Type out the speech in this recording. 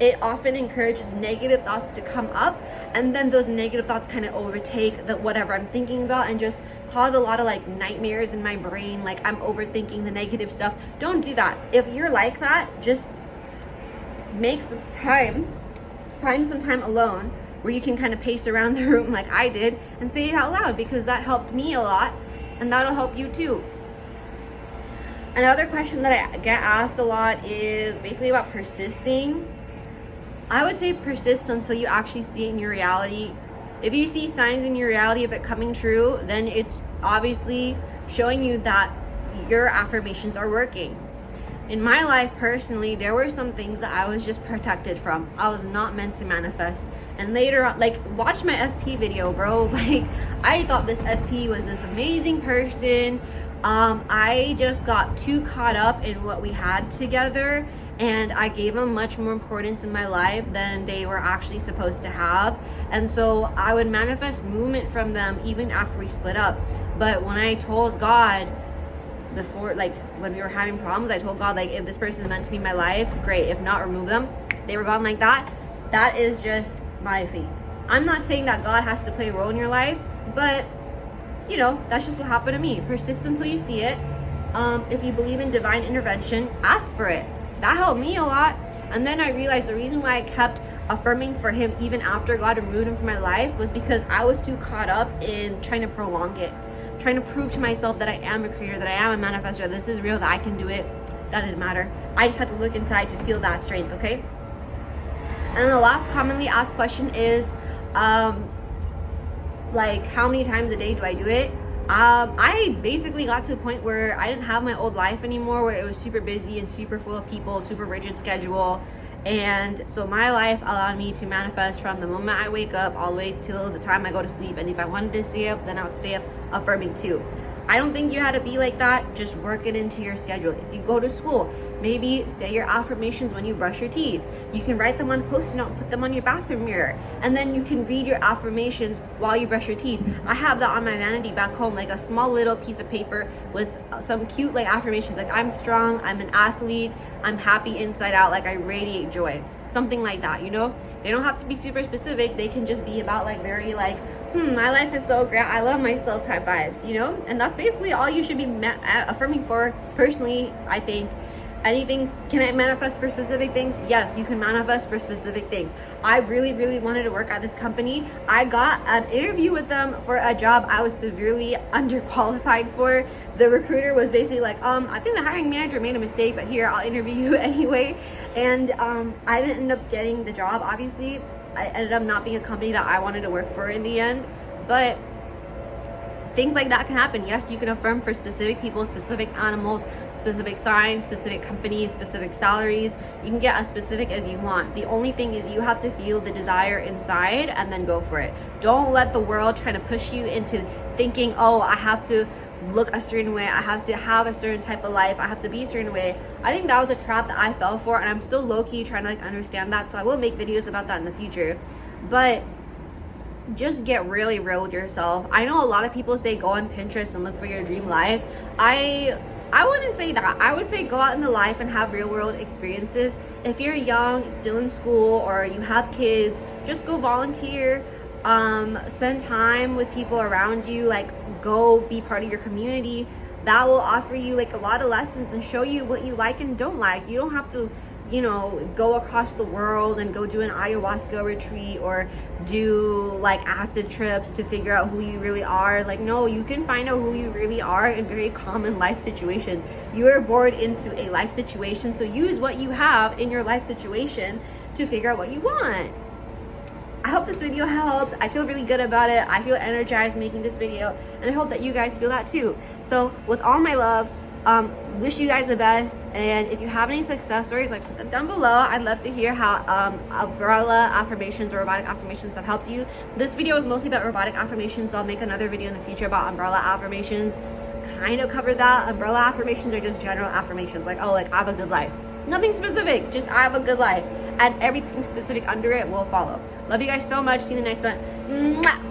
it often encourages negative thoughts to come up, and then those negative thoughts kind of overtake the whatever I'm thinking about and just cause a lot of like nightmares in my brain. Like I'm overthinking the negative stuff. Don't do that. If you're like that, just make some time, find some time alone where you can kind of pace around the room like I did and say it out loud, because that helped me a lot and that'll help you too. Another question that I get asked a lot is basically about persisting. I would say persist until you actually see it in your reality. If you see signs in your reality of it coming true, then it's obviously showing you that your affirmations are working. In my life personally, there were some things that I was just protected from. I was not meant to manifest. And later on, like, watch my SP video, bro. Like, I thought this SP was this amazing person. I just got too caught up in what we had together, and I gave them much more importance in my life than they were actually supposed to have. And so I would manifest movement from them even after we split up. But when I told God, before, like when we were having problems, I told God, like, if this person is meant to be my life, great. If not, remove them. They were gone like that. That is just my faith. I'm not saying that God has to play a role in your life, but you know, that's just what happened to me. Persist until you see it. If you believe in divine intervention, ask for it. That helped me a lot. And then I realized the reason why I kept affirming for him even after God removed him from my life was because I was too caught up in trying to prolong it, trying to prove to myself that I am a creator, that I am a manifester, this is real, that I can do it. That didn't matter. I just had to look inside to feel that strength, okay? And then the last commonly asked question is, like, how many times a day do I do it? I basically got to a point where I didn't have my old life anymore, where it was super busy and super full of people, super rigid schedule. And so my life allowed me to manifest from the moment I wake up all the way till the time I go to sleep. And if I wanted to stay up, then I would stay up affirming too. I don't think you had to be like that. Just work it into your schedule. If you go to school, maybe say your affirmations when you brush your teeth. You can write them on Post-it note and put them on your bathroom mirror. And then you can read your affirmations while you brush your teeth. I have that on my vanity back home, like a small little piece of paper with some cute like affirmations. Like, I'm strong, I'm an athlete, I'm happy inside out, like I radiate joy. Something like that, you know? They don't have to be super specific. They can just be about like very like, my life is so great, I love myself type vibes, you know? And that's basically all you should be affirming for. Personally, I think anything. Can I manifest for specific things? Yes, you can manifest for specific things. I really wanted to work at this company. I got an interview with them for a job I was severely underqualified for. The recruiter was basically like, I think the hiring manager made a mistake, but here, I'll interview you anyway. And I didn't end up getting the job, obviously. I ended up not being a company that I wanted to work for in the end. But things like that can happen. Yes, you can affirm for specific people, specific animals, specific signs, specific companies, specific salaries. You can get as specific as you want. The only thing is you have to feel the desire inside and then go for it. Don't let the world try to push you into thinking, oh, I have to look a certain way, I have to have a certain type of life, I have to be a certain way. I think that was a trap that I fell for, and I'm still low-key trying to like understand that, so I will make videos about that in the future. But just get really real with yourself. I know a lot of people say go on Pinterest and look for your dream life. I wouldn't say that. I would say go out in the life and have real world experiences. If you're young, still in school, or you have kids, just go volunteer. Spend time with people around you. Like, go be part of your community. That will offer you like a lot of lessons and show you what you like and don't like. You don't have to, you know, go across the world and go do an ayahuasca retreat or do like acid trips to figure out who you really are. Like, no, you can find out who you really are in very common life situations. You were born into a life situation, so use what you have in your life situation to figure out what you want. I hope this video helps. I feel really good about it. I feel energized making this video, and I hope that you guys feel that too. So with all my love, wish you guys the best, and if you have any success stories, like, put them down below. I'd love to hear how umbrella affirmations or robotic affirmations have helped you. This video is mostly about robotic affirmations, so I'll make another video in the future about umbrella affirmations. Kind of cover that. Umbrella affirmations are just general affirmations, like, oh, like, I have a good life. Nothing specific, just I have a good life, and everything specific under it will follow. Love you guys so much. See you in the next one. Mwah!